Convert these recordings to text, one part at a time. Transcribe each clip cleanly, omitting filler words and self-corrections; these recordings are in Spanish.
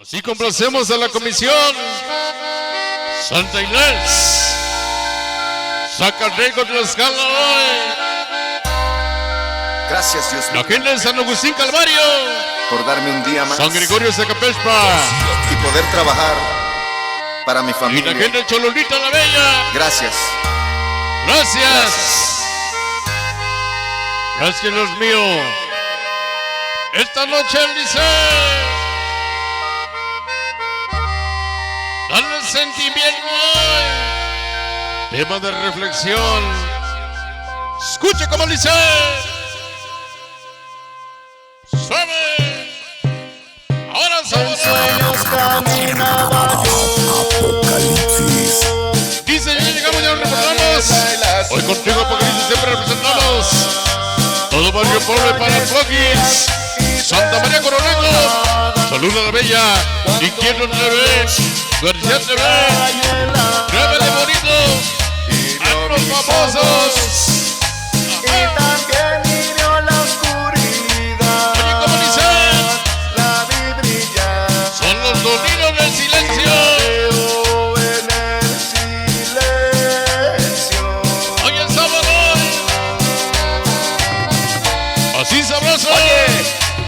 Así complacemos a la comisión Santa Inés. Zacatecas de Tlaxcala hoy. Gracias, Dios mío, La gente de San Agustín Calvario, por darme un día más San Gregorio Zacapespa y poder trabajar para mi y familia. la gente de Cholulita la Bella. Gracias. Gracias. Gracias, Dios mío. Esta noche el Liceo, dale el sentimiento hoy. Tema de reflexión. Escuche como dice. Suave. Ahora En sueños caminaba yo. dice, ya llegamos, ya nos reportamos. Hoy contigo Apocalipsis siempre representamos todo Barrio Pobre para el Floquis. Santa María Coronado, saluda a la Bella. Y quien no te ve, García te ve. Grábale bonito a los famosos. Y también hirió la oscuridad. Oye, ¿cómo dice? La vi brillar. Son los sonidos del silencio. Veo en el silencio. Hoy es sábado. Así sabroso.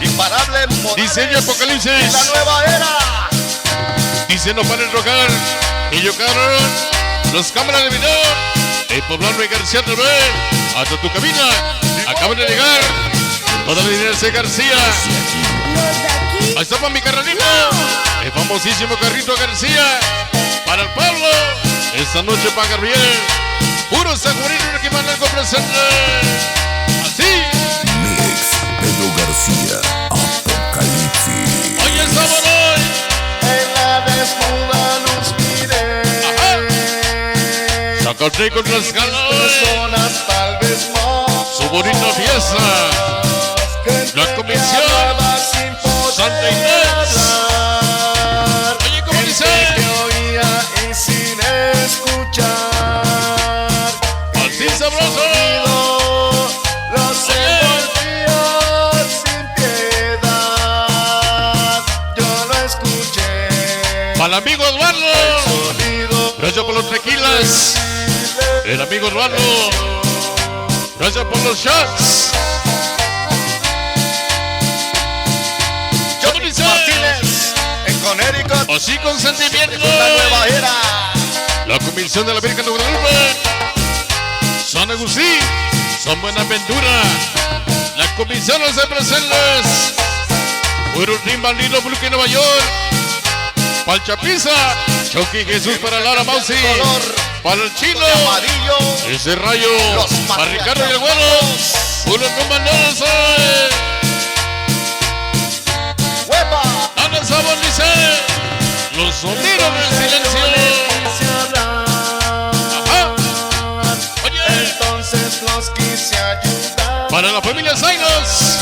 Imparable Dice el Apocalipsis. la nueva era. Dice no para rogar. Y llocaron los cámaras de video. El Poblano y García TV. Hasta tu cabina. Acaban de llegar. Toda la dinero de García. Ahí está para mi carnalito. El famosísimo carrito García. Para el pueblo. Esta noche para Gabriel. Puro Sagurino que manda algo presente. Así. Mix Pedro García, Apocalipsis. Hoy es sábado. En la desnuda luz miré. Zacatecas de Tlaxcala. Personas tal vez más. Su bonita fiesta. La comisión Santa Inés. Oye, ¿cómo dice? Que oía y sin escuchar. Así sabroso. Los Oye. envolvía sin piedad. Yo lo escuché. Para el amigo Eduardo. Sonido. Gracias por los tequilas. El amigo Eduardo. Gracias por los shots. ¿Cómo dice? Martínez en Connecticut. Así con sentimiento. La nueva era. La comisión de la Virgen de Guadalupe. San Agustín. San Buenaventura. La comisión de presentes. Puro Team Bandido, Blue Nueva York. Para el Chapiza. Chucky Jesús para Lara Mausi. Color Para el Chino. amarillo. Ese rayo. Los Para Ricardo y el Matriarcas. Güero. Puro comandados. ¡Huepa! Ana Sabor dice. Los sonidos del silencio. Ajá. Oye. Entonces los quise ayudar. Para la familia Zainos.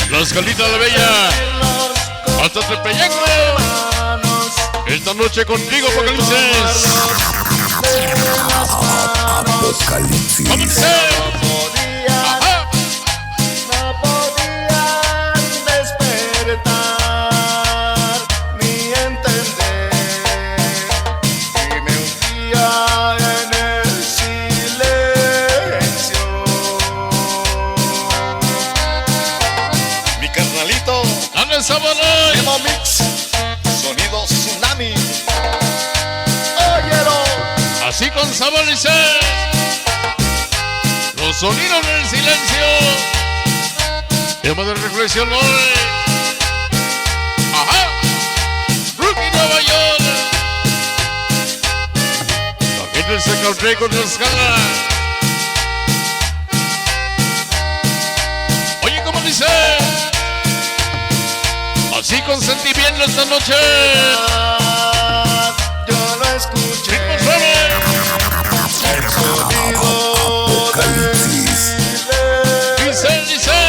Las Calitas de la Bella. Hasta Tepeyaco. Esta noche contigo, Apocalipsis. Apocalipsis. Comencé. Ajá. No podían despertar ni entender. Y me hundía en el silencio. Mi carnalito, Ana Sabor. Emo Mix, sonido tsunami. Óyelo. Así con sabor dice. Los sonidos del silencio. Tema de reflexión hoy. Ajá. Brooklyn, Nueva York. La gente de Zacatecas de Tlaxcala. Oye, ¿cómo dice? Así con sentimiento esta noche. Yo lo escuché. Ritmo suave. El sonido Apocalipsis. Dice, dice.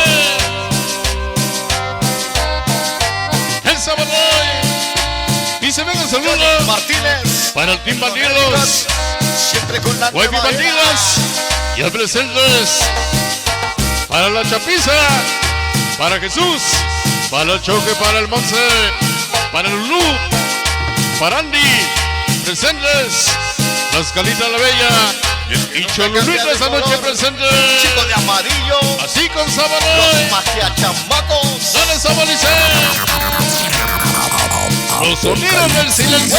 El sábado hoy. Dice, venga, saludos. Martínez. Para el Team Bandidos. Siempre con la Wifey nueva era. Bandidas. Y al presentes. Para la Chapiza. Para Jesús. Para el Choque, para el Monse. para Lulú, para Andy, presentes, Las Calitas la Bella y Cholulito esta noche presente. Chico de amarillo, Así con los Sabanoy, magia chamacos. dale Sabonicé. Los sonidos del silencio.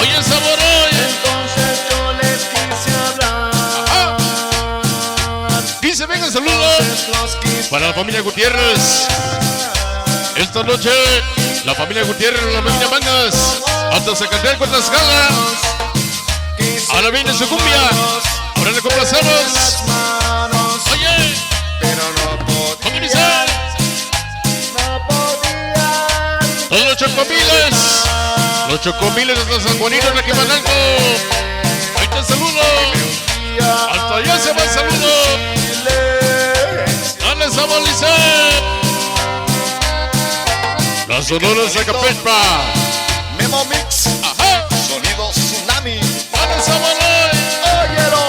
Oye Sabanoy. Entonces yo les quise hablar. Dice, venga, saludos Los quise para la familia Gutiérrez. Esta noche, la familia Gutiérrez, la familia Mangas, hasta Zacatecas con las galas. Ahora viene su cumbia. Ahora le complacemos. las manos, Oye, pero no comienza. no podían. Todos los chocomiles. Los chocomiles de San Juanito de Quimanalco. Ahí te saludo. Hasta allá se va el saludo. Dale Sabolice. La Sonora Zacapetpa. Memo Mix, Ajá. sonido tsunami. Dale Saboloy. Óyelo.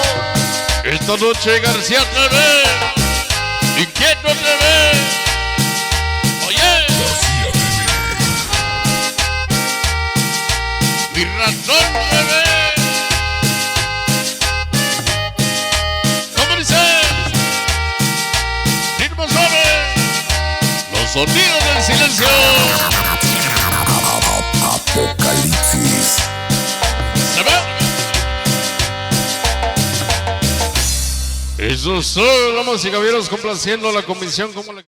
Esta noche García TV. Inquieto TV. Oye. Mi ratón TV. ¿Cómo dice? Ritmo suave. Los sonidos del silencio. Apocalipsis. ¿Se ve? Eso son, damas y caballeros, complaciendo a la comisión como la...